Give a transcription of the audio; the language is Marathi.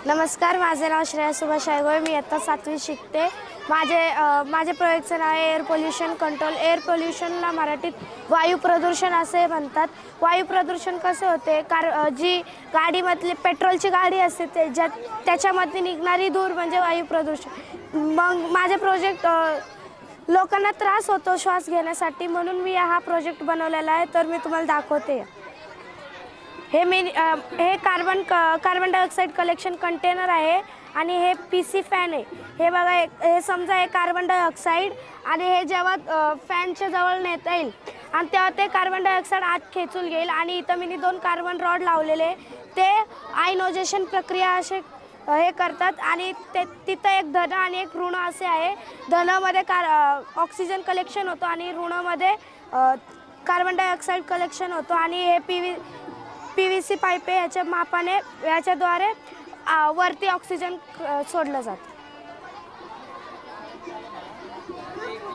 नमस्कार, माझे नाव श्रेया सुभाष आयगोळे. मी इयत्ता 7वी शिकते. माझे प्रोजेक्टचं नाव आहे एअर पोल्युशन कंट्रोल. एअर पोल्युशनला मराठीत वायू प्रदूषण असे म्हणतात. वायू प्रदूषण कसे होते? जी गाडीमधली पेट्रोलची गाडी असते त्याच्यामध्ये निघणारी धूर म्हणजे वायू प्रदूषण. मग माझे प्रोजेक्ट लोकांना त्रास होतो श्वास घेण्यासाठी, म्हणून मी हा प्रोजेक्ट बनवलेला आहे. तर मी तुम्हाला दाखवते. हे कार्बन डायऑक्साईड कलेक्शन कंटेनर आहे आणि हे PC फॅन आहे. हे बघा, हे समजा हे कार्बन डायऑक्साईड आणि हे जेव्हा फॅनच्या जवळ नेता येईल आणि तेव्हा ते कार्बन डायऑक्साईड आत खेचून घेईल. आणि इथं मी 2 कार्बन रॉड लावलेले, ते आयनोजेशन प्रक्रिया असे हे करतात. आणि तिथं एक धन आणि एक ऋण असे आहे. धनामध्ये ऑक्सिजन कलेक्शन होतो आणि ऋणामध्ये कार्बन डायऑक्साईड कलेक्शन होतो. आणि हे PVC पाईप आहे, याच्या मापाने याच्याद्वारे वरती ऑक्सिजन सोडलं जातं.